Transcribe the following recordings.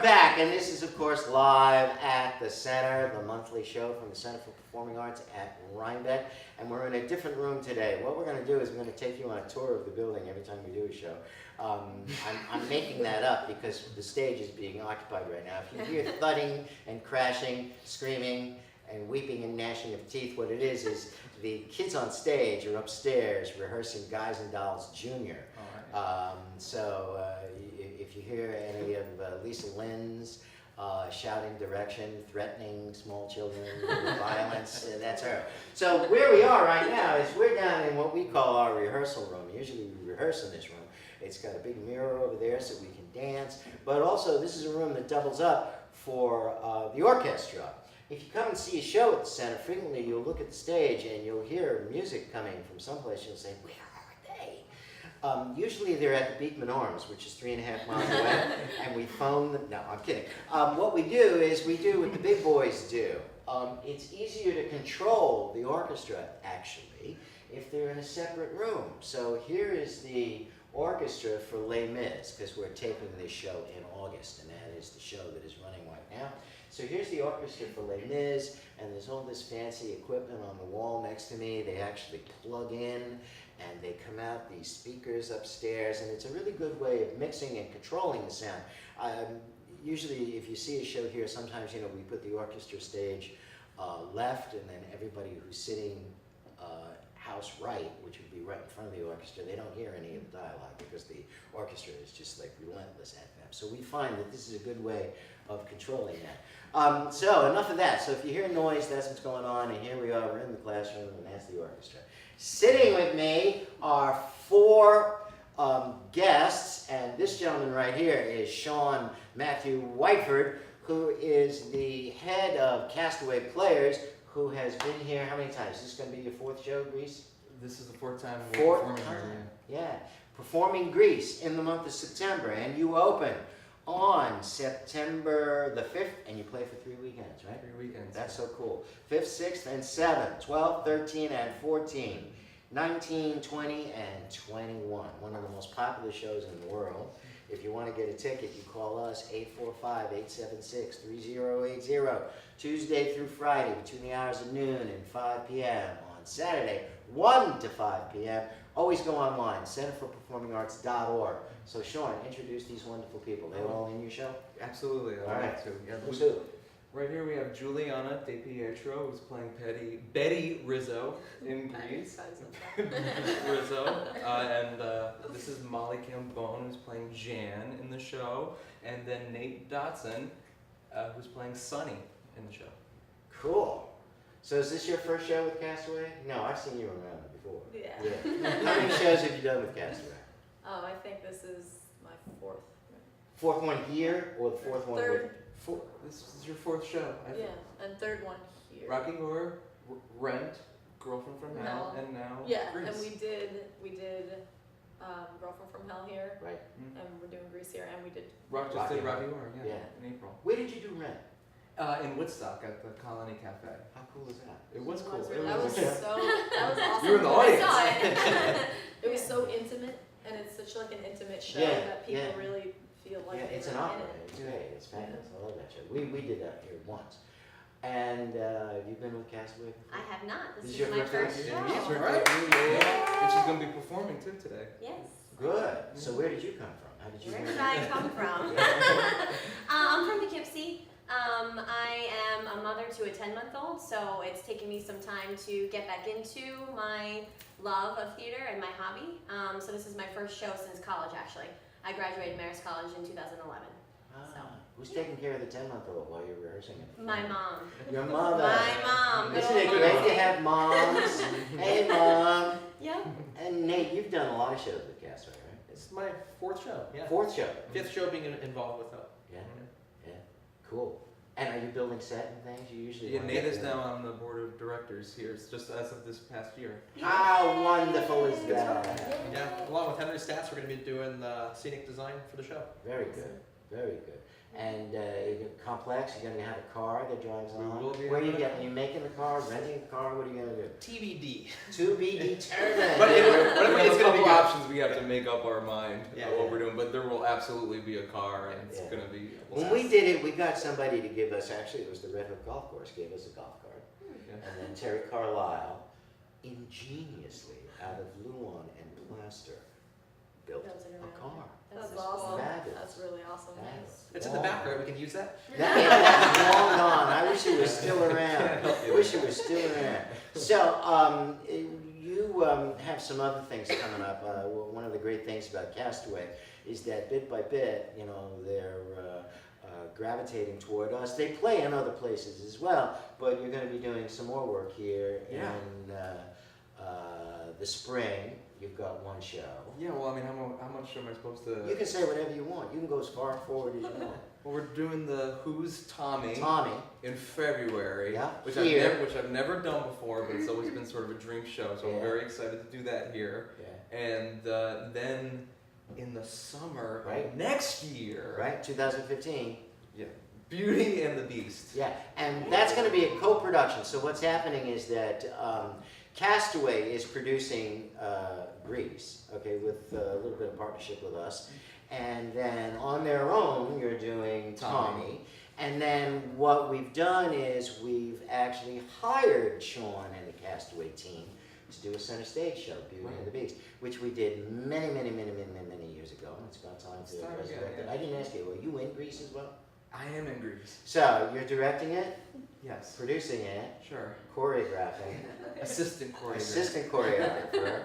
back, and this is, of course, live at the Center, the monthly show from the Center for Performing Arts at Rhinebeck, and we're in a different room today. What we're going to do is we're going to take you on a tour of the building every time we do a show. I'm making that up because the stage is being occupied right now. If you hear thudding and crashing, screaming, and weeping and gnashing of teeth, what it is the kids on stage are upstairs rehearsing Guys and Dolls Jr. So if you hear any of Lisa Lynn's shouting direction, threatening small children with violence, that's her. So where we are right now is we're down in what we call our rehearsal room. Usually we rehearse in this room. It's got a big mirror over there so we can dance, but also this is a room that doubles up for the orchestra. If you come and see a show at the Center, frequently you'll look at the stage and you'll hear music coming from someplace. You'll say, where are they? Usually they're at the Beekman Arms, which is 3.5 miles away, and we phone them. No, I'm kidding. What we do is we do what the big boys do. It's easier to control the orchestra, actually, if they're in a separate room. So here is the orchestra for Les Mis, because we're taping this show in August, and that is the show that is running right now. So here's the orchestra for Les Mis, and there's all this fancy equipment on the wall next to me. They actually plug in, and they come out these speakers upstairs, and it's a really good way of mixing and controlling the sound. Usually, if you see a show here, sometimes, we put the orchestra stage left, and then everybody who's sitting house right, which would be right in front of the orchestra, they don't hear any of the dialogue because the orchestra is just like relentless at them. So we find that this is a good way of controlling that. So enough of that. So if you hear noise, that's what's going on, and here we are, we're in the classroom, and that's the orchestra. Sitting with me are 4 guests, and this gentleman right here is Sean Matthew Whiteford, who is the head of Castaway Players, who has been here how many times? Is this going to be your 4th show, Greece? This is the 4th time we're performing here. Yeah. Performing Greece in the month of September, and you open on September the 5th, and you play for 3 weekends, right? 3 weekends. That's so cool. 5th, 6th, and 7th, 12, 13, and 14, 19, 20, and 21. One of the most popular shows in the world. If you want to get a ticket, you call us, 845-876-3080, Tuesday through Friday between the hours of noon and 5 p.m. On Saturday, 1 to 5 p.m. Always go online, centerforperformingarts.org. So Sean, introduce these wonderful people. They're all in your show? Absolutely. All right. Who's who? Right here we have Juliana De Pietro, who's playing Betty Rizzo in Greece. Rizzo. And this is Molly Cambone, who's playing Jan in the show. And then Nate Dotson, who's playing Sonny in the show. Cool. So is this your first show with Castaway? No, I've seen you around before. Yeah. How many shows have you done with Castaway? I think this is my 4th. 4th one here, or the 4th one? 3rd. This is your 4th show. Yeah, and 3rd one here. Rocky Horror, Rent, Girlfriend from Hell, and now Yeah, Grease. and we did Girlfriend from Hell here, Right. and we're doing Grease here, and we did. Rocky Horror, yeah, in April. Where did you do Rent? In Woodstock at the Colony Cafe. How cool is that? It was cool. That was awesome. You were in the I audience. saw it. It was so intimate, and it's such like an intimate show that people really feel like it's an they're opera. in it. It's great. It's fabulous. I love that show. We did that here once. And you've been with Castaway before? I have not. This This is my first time? show. Yes, Right. And she's going to be performing too today. Yes. Good. So where did you come from? How did you? Where did I come from? I'm from Poughkeepsie. I am a mother to a 10-month-old, so it's taken me some time to get back into my love of theater and my hobby. So this is my first show since college, actually. I graduated Marist College in 2011. Who's taking care of the 10-month-old while you're rehearsing it? My mom. Your mother. My mom. Isn't it great to have moms? Hey, Mom. Yep. And Nate, you've done a lot of shows with Castaway, right? It's my 4th show. Yeah. 4th show. 5th show being involved with it. Yeah. Yeah. Cool. And are you building set and things? You usually. Yeah, Nate is now on the board of directors here. It's just as of this past year. How wonderful is that? Yeah. Along with Henry Stats, we're going to be doing the scenic design for the show. Very good. Very good. And complex, you're going to have a car that drives We on. will be Where are you having a getting? Are you making the car, renting a car? What are you going to do? TBD. To be determined. But it's going to be good. options. We have to make up our mind Yeah. what we're doing, but there will absolutely be a car, and it's Yeah. gonna be. When we did it, we got somebody to give us, actually, it was the Red Hook Golf Course, gave us a golf cart. Yeah. And then Terry Carlisle, ingeniously, out of Luan and plaster, built That was a good a idea. car. That's That's awesome. fabulous. That's really awesome. Fabulous. It's in the back, right? We can use that. That's long gone. I wish it was still around. I wish it was still around. So, you have some other things coming up. One of the great things about Castaway is that bit by bit, you know, they're gravitating toward us. They play in other places as well, but you're going to be doing some more work here Yeah. in the spring. You've got one show. Yeah, well, I mean, how much am I supposed to? You can say whatever you want. You can go as far forward as you want. Well, we're doing the Who's Tommy Tommy. in February, Yeah, which here. which I've never done before, but it's always been sort of a dream show. So Yeah. I'm very excited to do that here. Yeah. And then in the summer Right. of next year, Right, 2015. Yeah, Beauty and the Beast. Yeah, and that's going to be a co-production. So what's happening is that Castaway is producing Grease, okay, with a little bit of partnership with us. And then on their own, you're doing Tommy. And then what we've done is we've actually hired Sean and the Castaway team to do a center stage show, Beauty and the Beast, which we did many years ago. And it's about time to Start again, resurrect it. yeah. I didn't ask you, were you in Grease as well? I am in Grease. So you're directing it, Yes. producing it, Sure. choreographing, Assistant choreographer. assistant choreographer.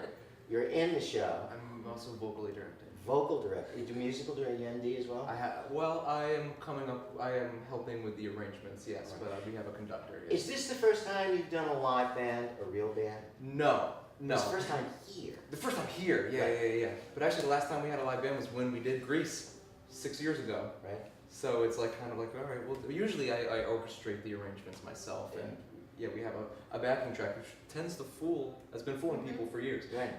You're in the show, I'm also vocally directing. vocal director. You do musical director, ND as well. I am coming up. I am helping with the arrangements. Yes, but we have a conductor. Yes. Is this the first time you've done a live band, a real band? No. It's the first time here. The first time here. Yeah, Right. yeah. But actually, the last time we had a live band was when we did Grease 6 years ago. Right. So it's like kind of like, all right. Well, usually I orchestrate the arrangements myself, Yeah. and yeah, we have a backing track which has been fooling people for years. Right.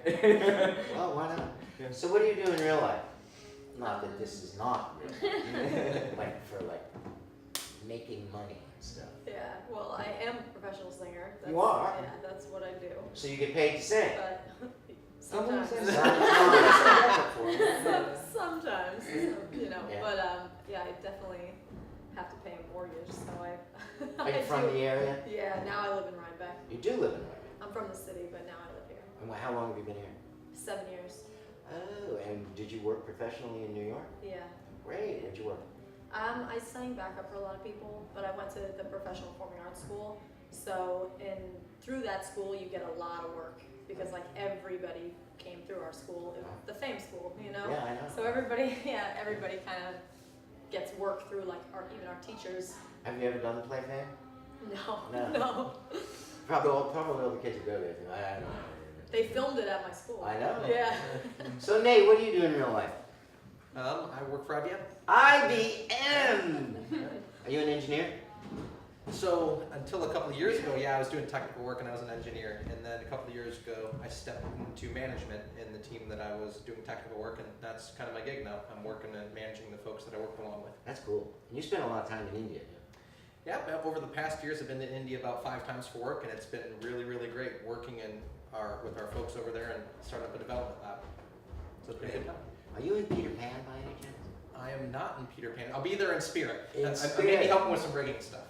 Well, why not? Yeah. So what do you do in real life? Not that this is not real. Like for making money and stuff. Yeah, well, I am a professional singer. That's, You are? Yeah, that's what I do. So you get paid to sing. But Someone sometimes. Sometimes. Sometimes, you know, Yeah. but yeah, I definitely have to pay a mortgage, so I. Are you from the area? Yeah, now I live in Rhinebeck. You do live in Rhinebeck. I'm from the city, but now I live here. And how long have you been here? 7 years. Oh, and did you work professionally in New York? Yeah. Great. Where'd you work? I sang backup for a lot of people, but I went to the professional performing arts school. So through that school, you get a lot of work because like everybody came through our school, the FAME school, you know. Yeah, I know. So everybody kind of gets work through like even our teachers. Have you ever done the play fan? No, No. no. Probably all the kids who go there. I don't know. They filmed it at my school. I know. Yeah. So Nate, what do you do in real life? I work for IBM. IBM. Are you an engineer? So until a couple of years ago, yeah, I was doing technical work and I was an engineer. And then a couple of years ago, I stepped into management in the team that I was doing technical work, and that's kind of my gig now. I'm working and managing the folks that I work along with. That's cool. And you spent a lot of time in India. Yeah, over the past years, I've been to India about 5 times for work, and it's been really great working with our folks over there and starting up a development lab. So it's been a good time. Are you in Peter Pan by any chance? I am not in Peter Pan. I'll be there in spirit. In I may spirit. be helping with some rigging stuff.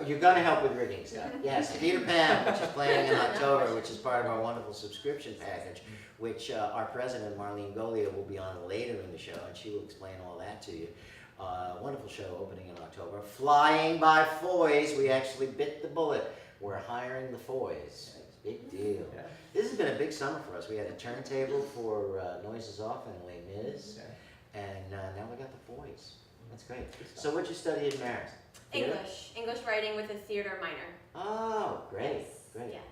You're going to help with rigging stuff. Yes, Peter Pan, which is playing in October, which is part of our wonderful subscription package, which our president, Marlene Golia, will be on later in the show, and she will explain all that to you. Wonderful show opening in October. Flying by Foys, we actually bit the bullet. We're hiring the Foys. Big deal. Yeah. This has been a big summer for us. We had a turntable for Noises Off and Les Mis, Yeah. and now we got the Foys. That's great. So what'd you study at Marist? Theater? English writing with a theater minor. Oh, great, Yes. great. Yes.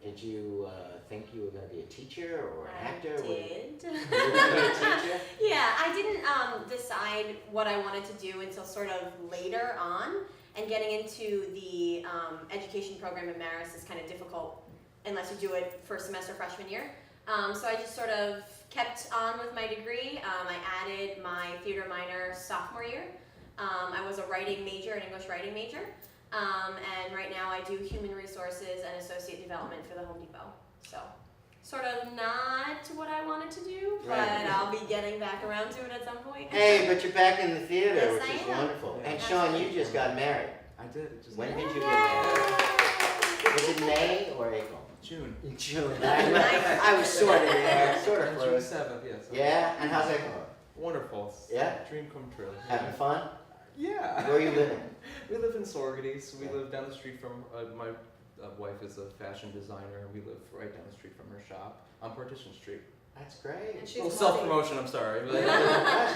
Did you think you were going to be a teacher or an actor? I Were you did. going to be a teacher? Yeah, I didn't decide what I wanted to do until sort of later on, and getting into the education program at Marist is kind of difficult unless you do it first semester freshman year. So I just sort of kept on with my degree. I added my theater minor sophomore year. I was a writing major, an English writing major. And right now I do human resources and associate development for the Home Depot. So sort of not what I wanted to do, be getting back around to it at some point. Hey, but you're back in the theater, Yes, which I is am. wonderful. Yeah. And Sean, you just got married. I did. It just When like- did you get married? Was it May or April? June. In June. I was sort of there, sort of June close. 7th, yes. Yeah, and how's that going? Wonderful. It's Yeah? Dream come true. Having fun? Yeah. Where are you living? We live in Sorgades. We Yeah. live down the street from my wife is a fashion designer. We live right down the street from her shop on Partition Street. That's great. And she's Well, multi- self-promotion, I'm sorry. But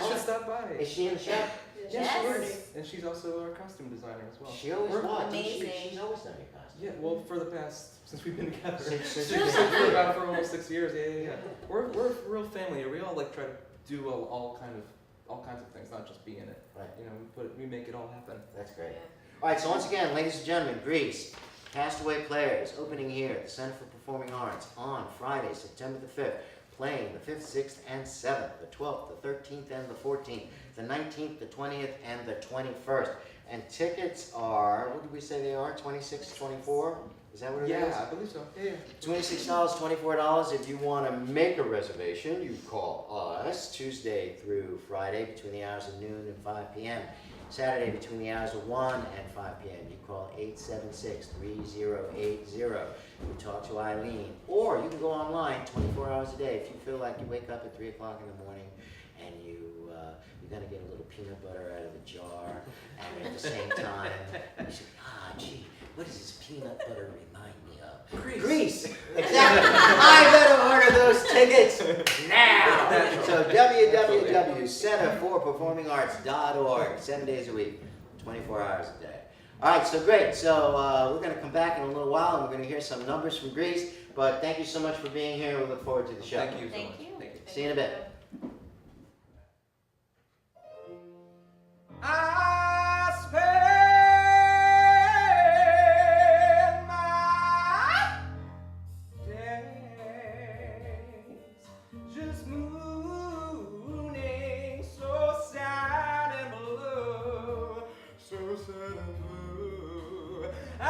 you should stop by. Is she in the shop? Yeah, Yes. she's Yes. And she's also our costume designer as well. She always We're was. amazing. She's always done your costume. Yeah, well, for the past, since we've been together. Since For about for almost 6 years, yeah. We're a real family. We all like try to do all kinds of things, not just be in it. Right. You know, we make it all happen. That's great. Yeah. All right, so once again, ladies and gentlemen, Grease, Castaway Players, opening here at the Center for Performing Arts on Friday, September the 5th, playing the 5th, 6th, and 7th, the 12th, the 13th, and the 14th, the 19th, the 20th, and the 21st. And tickets are, what did we say they are, $26, $24? Is that what it is? Yeah, I believe so. Yeah. $26, $24. If you want to make a reservation, you call us Tuesday through Friday between the hours of noon and 5 p.m. Saturday between the hours of 1 and 5 p.m. You call 876-3080. You talk to Eileen. Or you can go online 24 hours a day. If you feel like you wake up at 3 o'clock in the morning and you're going to get a little peanut butter out of the jar, and at the same time, you say, gee, what does this peanut butter remind me of? Grease! Exactly! I better order those tickets now! So www.centerforperformingarts.org, 7 days a week, 24 hours a day. All right, so great. So we're going to come back in a little while, and we're going to hear some numbers from Grease. But thank you so much for being here. We look forward to the show. Thank you so Thank much. you. Thank you. See you in a bit. I spend my days just mooning, so sad and blue, so sad and blue. I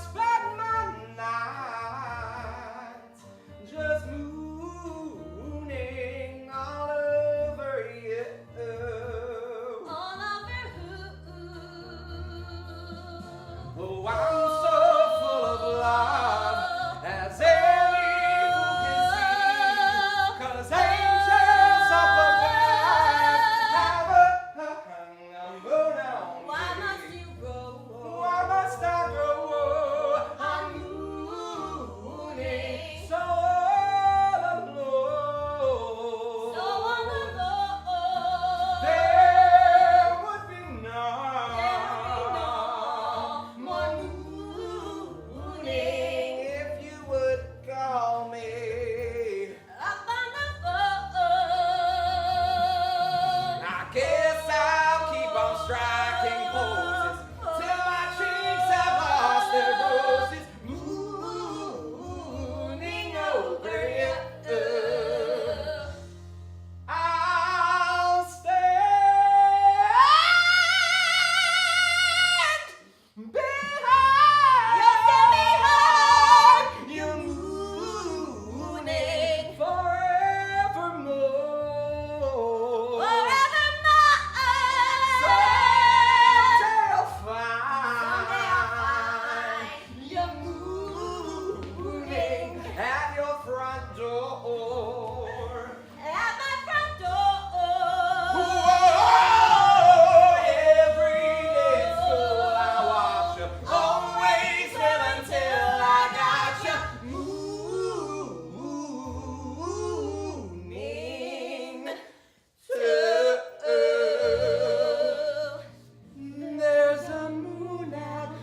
spend my nights just mooning all over you. All over Oh, I'm so full of love, as any fool can see, 'cause angels up above have a moon on Why me. must you go? Why must I go? I'm mooning, so alone. So on the road. There would be no more mooning. if you would call me. Up on the phone. I guess I'll keep on striking poses till my cheeks have lost their roses, mooning over you. I'll stand behind. You mooning forevermore. Someday I'll find you mooning at your front door. Whoa, every day at school I watch you. Always will until I got you mooning too. There's a moon out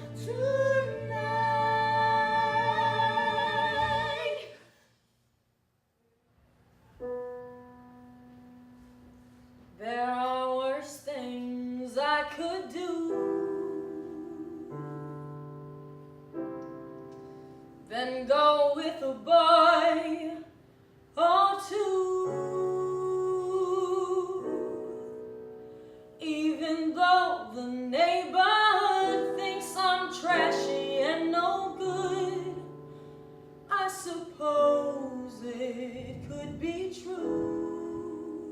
tonight. There are worse things I could do than go with a boy or two. Even though the neighborhood thinks I'm trashy and no good, I suppose it could be true.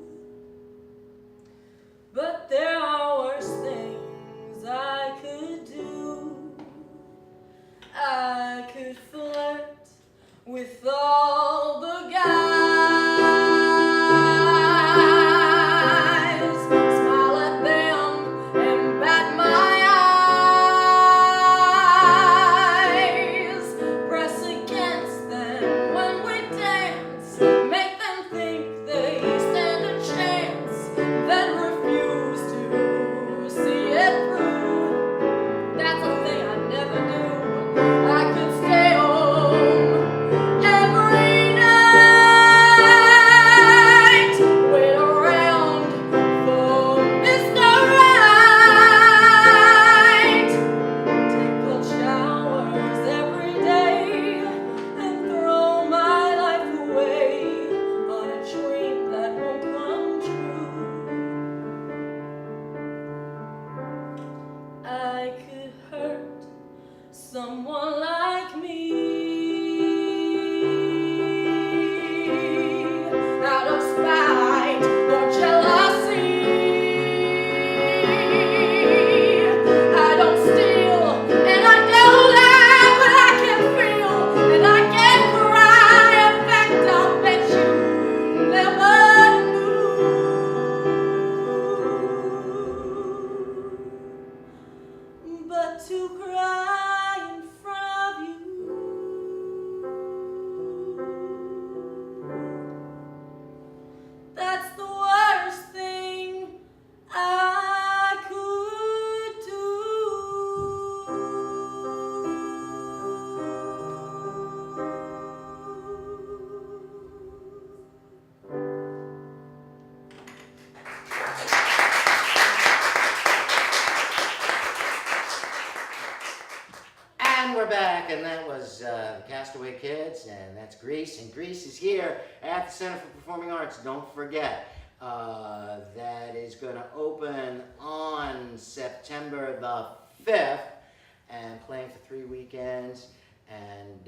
and that was the Castaway Kids, and that's Grease. And Grease is here at the Center for Performing Arts. Don't forget, that is going to open on September the 5th and playing for 3 weekends. And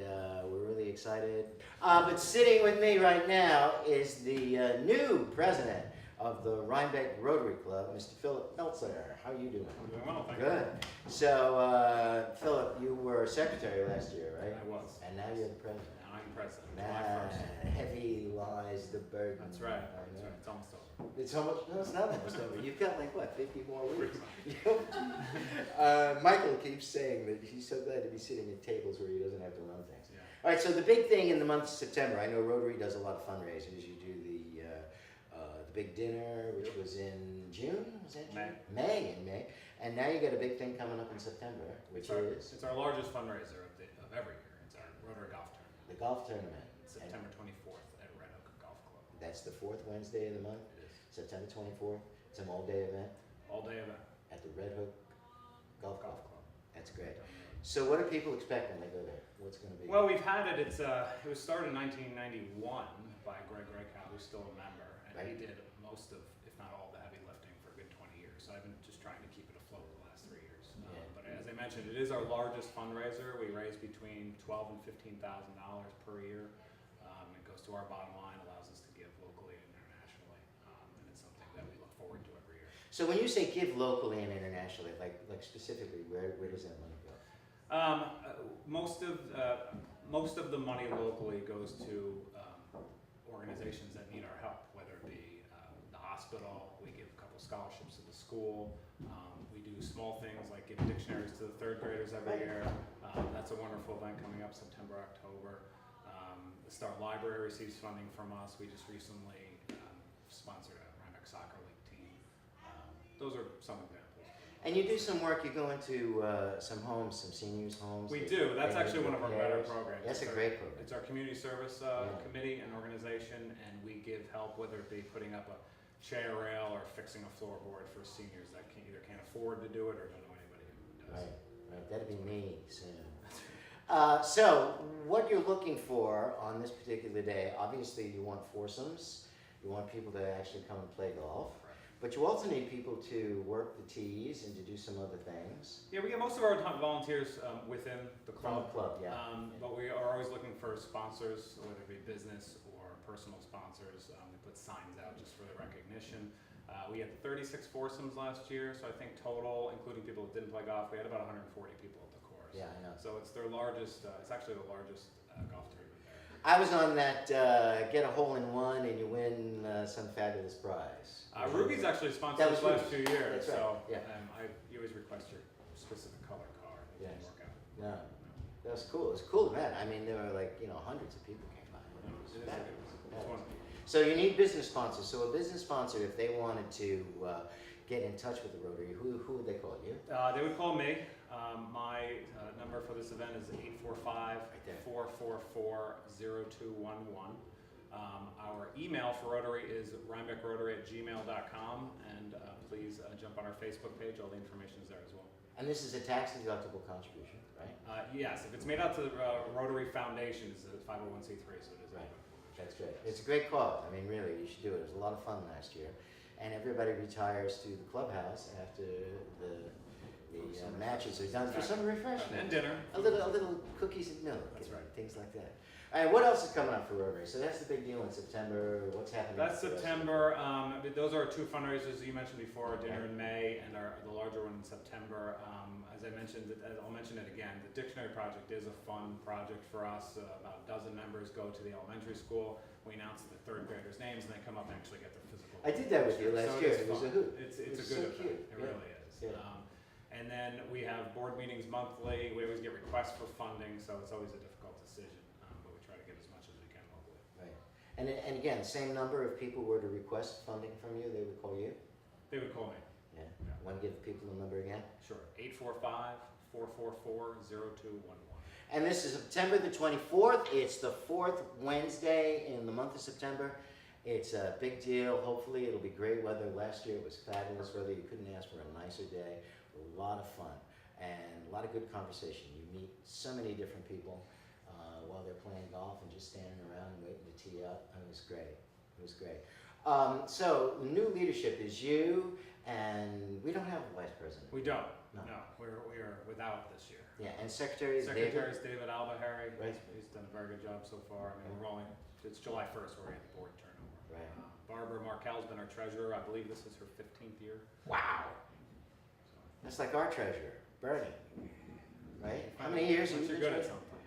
we're really excited. But sitting with me right now is the new president of the Rhinebeck Rotary Club, Mr. Philip Meltzer. How are you doing? I'm doing well, thank you. Good. So, Philip, you were secretary last year, right? I was. And now you're the president. Now I'm president. Now, July 1st. heavy lies the burden. That's right. I That's know. right. It's almost over. It's almost, no, it's not almost over. You've got like, what, 50 more weeks? Pretty Michael keeps saying that he's so glad to be sitting at tables where he doesn't have to run things. Yeah. All right, so the big thing in the month of September, I know Rotary does a lot of fundraisers. You do the big dinner, which was in June, was that June? May. In May. And now you got a big thing coming up in September, which is It's our largest fundraiser of every year. It's our Rotary Golf Tournament. the golf tournament. September 24th at Red Oak Golf Club. That's the fourth Wednesday of the month, It is. September 24th. It's an all-day event All-day event. at the Red Hook Golf Club. Golf Club. That's great. So what do people expect when they go there? What's going to be? Well, we've had it. It was started in 1991 by Greg Reichow, who's still a member, and he Right. did most of, if not all, the heavy lifting for a good 20 years. So I've been just trying to keep it afloat the last 3 years. Yeah. But as I mentioned, it is our largest fundraiser. We raise between $12,000 and $15,000 per year. It goes to our bottom line, allows us to give locally and internationally, and it's something that we look forward to every year. So when you say give locally and internationally, like specifically, where does that money go? Most of the money locally goes to organizations that need our help, whether it be the hospital. We give a couple scholarships to the school. We do small things like give dictionaries to the third graders every year. That's a wonderful event coming up September, October. The Start Library receives funding from us. We just recently sponsored a Rhinebeck Soccer League team. Those are some examples. And you do some work, you go into some homes, some seniors' homes. We that do. That's they need actually one of our better repairs. programs. That's a It's our- great program. It's our community service Yeah. committee and organization, and we give help, whether it be putting up a chair rail or fixing a floorboard for seniors that either can't afford to do it or don't know anybody who does. Right, that'd be me soon. So, what you're looking for on this particular day, obviously you want foursomes, you want people to actually come and play golf, but you also need people to work the tees and to do some other things. Yeah, we get most of our volunteers within the From the club. club, yeah. But we are always looking for sponsors, whether it be business or personal sponsors. We put signs out just for the recognition. We had 36 foursomes last year, so I think total, including people that didn't play golf, we had about 140 people at the course. Yeah, I know. So it's their largest, it's actually the largest golf tournament there. I was on that get a hole in one and you win some fabulous prize. Ruby's actually That sponsored was the last Ruby's. 2 years, That's right, so yeah. you always request your specific color car. It didn't Yes. work out. No, that was cool. It was a cool event. I mean, there were like, hundreds of people came by. It was It is fabulous. it's wonderful. So you need business sponsors. So a business sponsor, if they wanted to get in touch with the Rotary, who would they call? You? They would call me. My number for this event is 845-444-0211. Our email for Rotary is rhinebeckRotary@gmail.com, and please jump on our Facebook page. All the information is there as well. And this is a tax-deductible contribution, right? Yes, if it's made out to the Rotary Foundation, it's a 501c3, so it is. Right. That's great. It's a great cause. I mean, really, you should do it. It was a lot of fun last year. And everybody retires to the clubhouse after the matches are done for some refreshment. And dinner. A little cookies and milk. That's and right. Things like that. All right, what else is coming up for Rotary? So that's the big deal in September. What's happening? That's for the rest of September. Those are our two fundraisers you mentioned before, dinner in May and the larger one in September. As I mentioned, I'll mention it again, the dictionary project is a fun project for us. About a dozen members go to the elementary school. We announce the third graders' names and they come up and actually get their physical. I did that with you last So year. is It was fun. a hoot. It's It a was good so event. cute. It Yeah. really is. Yeah. And then we have board meetings monthly. We always get requests for funding, so it's always a difficult decision, but we try to get as much as we can locally. Right. And again, same number of people were to request funding from you, they would call you? They would call me. Yeah. Want to give people the number again? Sure. 845-444-0211. And this is September the 24th. It's the fourth Wednesday in the month of September. It's a big deal. Hopefully it'll be great weather. Last year it was fabulous weather. You couldn't ask for a nicer day. A lot of fun. and a lot of good conversation. You meet so many different people while they're playing golf and just standing around and waiting to tee up. It was great. It was great. So new leadership is you, and we don't have a vice president. We don't. No. No, we are without this year. Yeah, and secretary is Secretary is David. David Albahari. Right. He's done a very good job so far. I mean, we're only, it's July 1st, we're at the board turnover. Right. Barbara Markel's been our treasurer. I believe this is her 15th year. Wow. So, That's like our treasurer, Bernie. Right? How many years have once you you're been good at treasurer? something.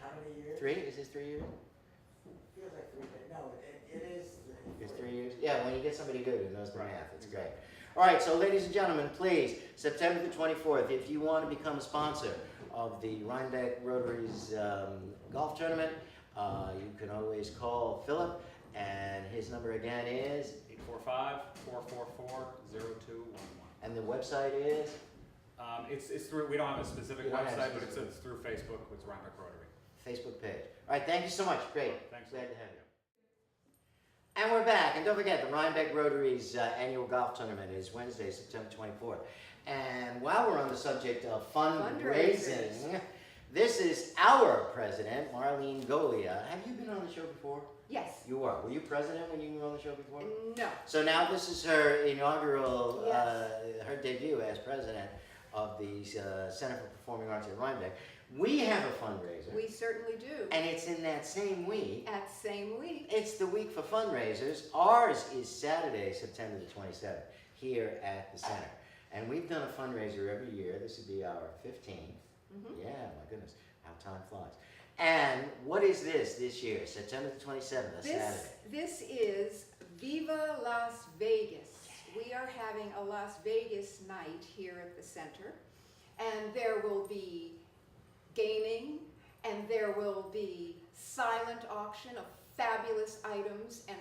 How many years? 3? Is this 3 years? Feels like 3 days. No, it is. It's 3 years? Yeah, when you get somebody good who knows the Right. math, it's great. All right, so ladies and gentlemen, please, September the 24th, if you want to become a sponsor of the Rhinebeck Rotary's golf tournament, you can always call Philip, and his number again is, 845-444-0211. and the website is? It's through, we don't have a specific You don't have a website, but specific- it's through Facebook with Rhinebeck Rotary. Facebook page. All right, thank you so much. Great. Thanks. Glad to have you. And we're back. And don't forget, the Rhinebeck Rotary's annual golf tournament is Wednesday, September 24th. And while we're on the subject of fundraising, this is our president, Marlene Golia. Have you been on the show before? Yes. You are. Were you president when you were on the show before? No. So now this is her inaugural, Yes. her debut as president of the Center for Performing Arts at Rhinebeck. We have a fundraiser. We certainly do. And it's in that same week. At same week. It's the week for fundraisers. Ours is Saturday, September the 27th, here at the center. And we've done a fundraiser every year. This would be our 15th. Mhm. Yeah, my goodness, how time flies. And what is this year? September the 27th, a Saturday. This is Viva Las Vegas. We are having a Las Vegas night here at the center. And there will be gaming, and there will be silent auction of fabulous items and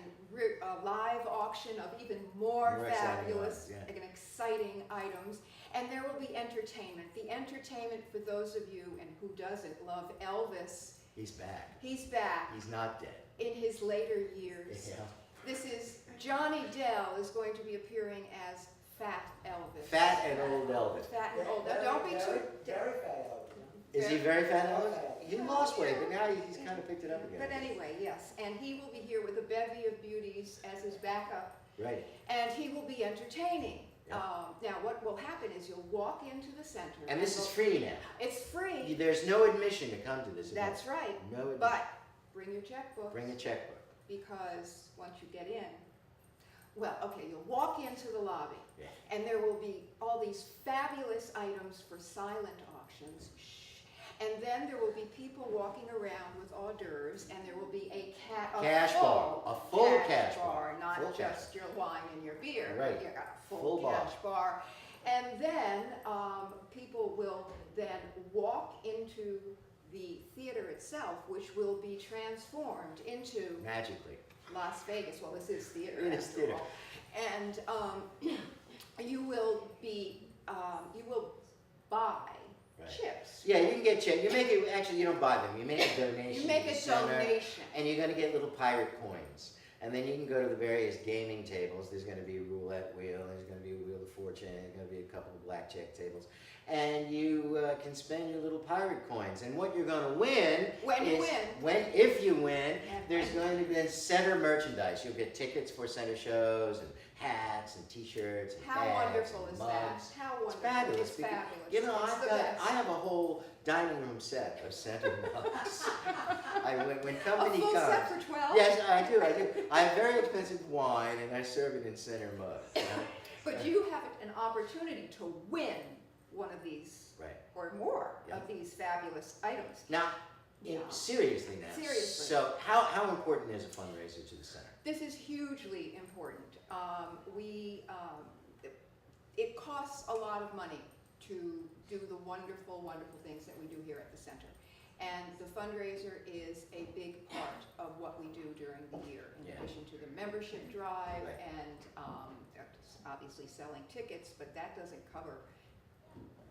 a live auction of even more More exciting fabulous ones, yeah. and exciting items. And there will be entertainment. The entertainment, for those of you, and who doesn't, love Elvis. He's back. He's back He's not dead. in his later years. Yeah. This is, Johnny Dell is going to be appearing as Fat Elvis. Fat and old Elvis. Fat and old. Now, don't be too. Very fat. Is he very fat, Very Elvis? fat. He lost weight, but now he's kind of picked it up again. But anyway, yes, and he will be here with a bevy of beauties as his backup, Right. and he will be entertaining. Yeah. Now, what will happen is you'll walk into the center. And this is go- free now. It's free. There's no admission to come to this event. That's right. No admission. But bring your checkbook. Bring a checkbook. Because once you get in, well, okay, you'll walk into the lobby, Yeah. and there will be all these fabulous items for silent auctions. Shh. And then there will be people walking around with hors d'oeuvres, and there will be a Cash bar, a full cash bar, not full cash just your wine and your beer. Right. You got a Full full bar. cash bar. And then people will then walk into the theater itself, which will be transformed into Magically. Las Vegas. Well, this is theater. It is after theater. all. And you will buy Right. chips. Yeah, you can get chips. You make it, actually, you don't buy them. You make a donation. You make to the a center, donation. And you're going to get little pirate coins. And then you can go to the various gaming tables. There's going to be a roulette wheel. There's going to be a wheel of fortune. There's going to be a couple of blackjack tables. And you can spend your little pirate coins. And what you're going to win When you is, win. if you win, And there's when. going to be center merchandise. You'll get tickets for center shows and hats and T-shirts and How bags wonderful and is mugs. that? How wonderful. It's fabulous. It's because- fabulous. You know, It's I've the got, best. I have a whole dining room set of center mugs. when company A full comes. set for 12? Yes, I do. I have very expensive wine and I serve it in center mugs. You know? But you have an opportunity to win one of these Right. or more Yeah. of these fabulous items. Now, Yeah. seriously now. Seriously. So how important is a fundraiser to the center? This is hugely important. It costs a lot of money to do the wonderful, wonderful things that we do here at the center. And the fundraiser is a big part of what we do during the year, in Yeah. addition to the membership drive Right. and obviously selling tickets, but that doesn't cover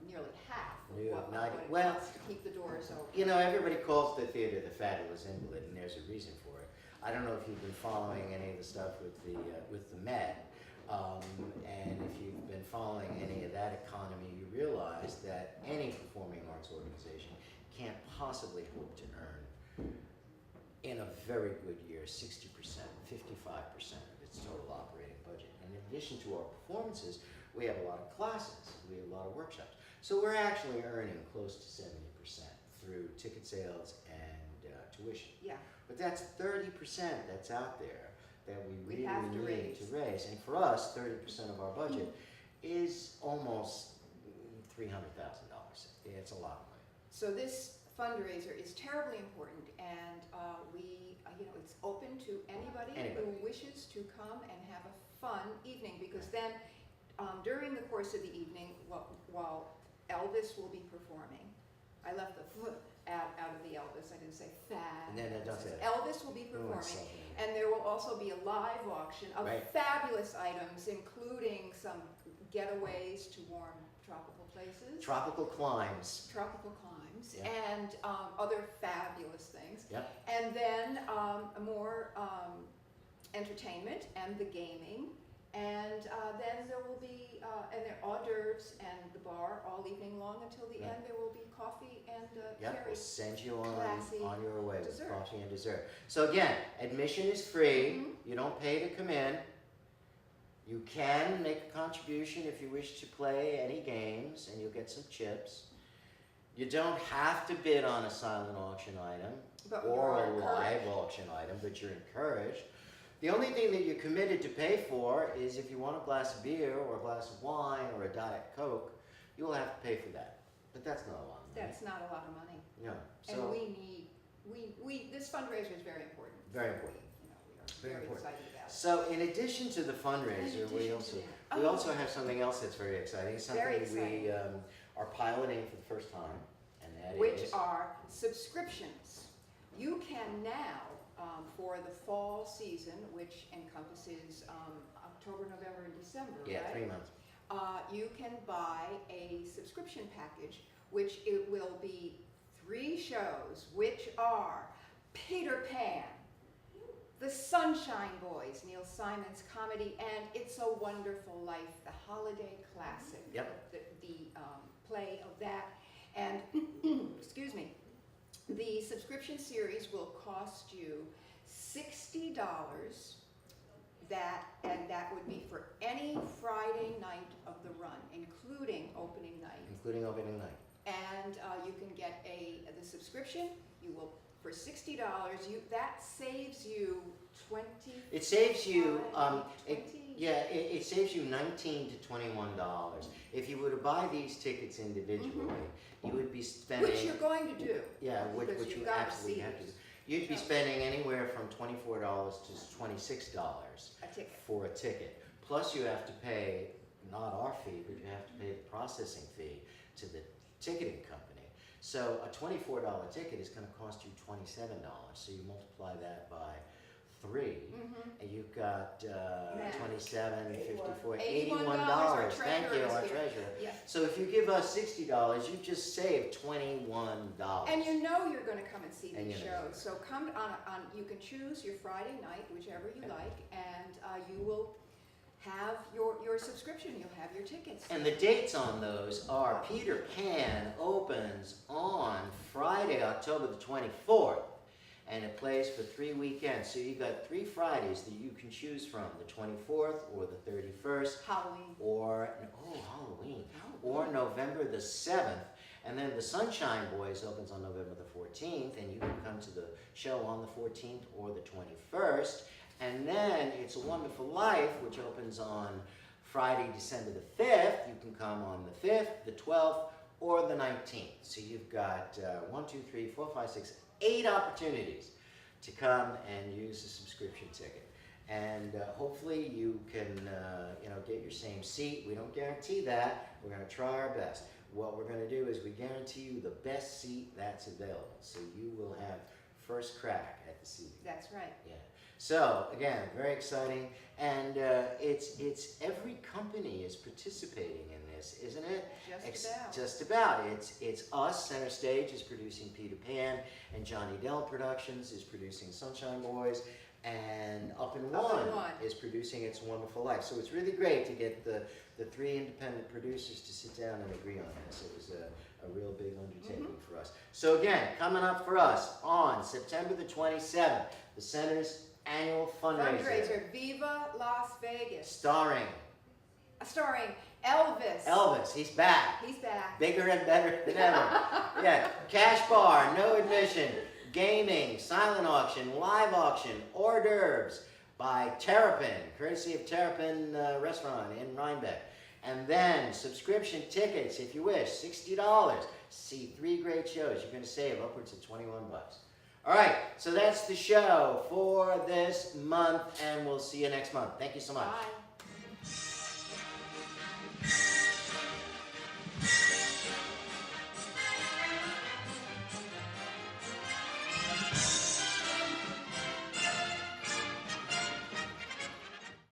nearly half of No, what not- what it well, costs to keep the doors open. You know, everybody calls the theater the Fabulous Invalid, and there's a reason for it. I don't know if you've been following any of the stuff with the Met, And if you've been following any of that economy, you realize that any performing arts organization can't possibly hope to earn, in a very good year, 60%, 55% of its total operating budget. And in addition to our performances, we have a lot of classes, we have a lot of workshops. So we're actually earning close to 70% through ticket sales and tuition. Yeah, But that's 30% that's out there that we We really have to need to raise. And for us, 30% of our budget is almost $300,000. It's a lot of money. so this fundraiser is terribly important, and it's open to anybody Anybody. who wishes to come and have a fun evening, because then during the course of the evening, while Elvis will be performing, I left the out of the Elvis, I didn't say fad. No, don't say that. Elvis will be Ruin performing, something. and there will also be a live auction of Right. fabulous items, including some getaways to warm tropical places. Tropical climes. Tropical climbs, Yeah. and other fabulous things. Yep. And then more entertainment and the gaming. And then there will be, and there are hors d'oeuvres and the bar all evening long until the Right. end. There will be coffee and Yep, carry. we'll send you classy on your way with dessert. coffee and dessert. So again, admission is free. Mhm. You don't pay to come in. You can make a contribution if you wish to play any games, and you'll get some chips. You don't have to bid on a silent auction item But or you're a live encouraged. auction item, but you're encouraged. The only thing that you're committed to pay for is if you want a glass of beer or a glass of wine or a Diet Coke, you will have to pay for that. But that's not a lot of money. That's not a lot of money. No. And So, this fundraiser is very important. Very important. We are Very very important. excited about it. so in addition to the fundraiser, In we addition also to that. we Oh. also have something else that's very exciting. Something Very we exciting. are piloting for the first time, and that Which is are subscriptions. You can now, for the fall season, which encompasses October, November, and December, yeah, right? 3 months. You can buy a subscription package, which it will be 3 shows, which are Peter Pan, The Sunshine Boys, Neil Simon's comedy, and It's a Wonderful Life, the holiday classic. Yep. The play of that. And, excuse me, the subscription series will cost you $60. And that would be for any Friday night of the run, including opening night. Including opening night. And you can get the subscription. You will, for $60. That saves you 20. It saves you, 20. it saves you $19 to $21. If you were to buy these tickets individually, you would be spending. Which you're going to do. Yeah, because which you've you got to absolutely see have to do. these You'd be shows. spending anywhere from $24 to $26 A ticket. for a ticket. Plus you have to pay, not our fee, but you have to pay the processing fee to the ticketing company. So a $24 ticket is gonna cost you $27. So you multiply that by 3, Mhm. and you've got Yeah. 27, 54, $81. $81. Thank you, Treasurer is our here. treasurer. Yeah. So if you give us $60, you just saved $21. And you know you're going to come and see And these you know. shows. So come on, you can choose your Friday night, whichever you like, and you will have your subscription, you'll have your tickets. And the dates on those are Peter Pan opens on Friday, October the 24th, and it plays for 3 weekends. So you got 3 Fridays that you can choose from, the 24th or the 31st, Halloween. or, Halloween, or November the 7th. And then the Sunshine Boys opens on November the 14th, and you can come to the show on the 14th or the 21st. And then It's a Wonderful Life, which opens on Friday, December the 5th. You can come on the 5th, the 12th, or the 19th. So you've got 1, 2, 3, 4, 5, 6, 8 opportunities to come and use a subscription ticket. And hopefully you can get your same seat. We don't guarantee that. We're going to try our best. What we're going to do is we guarantee you the best seat that's available. So you will have first crack at the seat. That's right. Yeah. So again, very exciting, and it's every company is participating in this, isn't it? Just about. It's us. Center Stage is producing Peter Pan, and Johnny Dell Productions is producing Sunshine Boys, and Up in Up in One One. is producing It's a Wonderful Life. So it's really great to get the three independent producers to sit down and agree on this. It was a real big undertaking for us. So again, coming up for us on September the 27th, the Center's annual Fundraiser, Viva Las Vegas, starring starring Elvis. Elvis. He's back. He's back. Bigger and better than ever. Yeah, cash bar, no admission, gaming, silent auction, live auction, hors d'oeuvres by Terrapin, courtesy of Terrapin Restaurant in Rhinebeck. And then subscription tickets, if you wish, $60. See 3 great shows. You're going to save upwards of 21 bucks. All right, so that's the show for this month, and we'll see you next month. Thank you so much. Bye.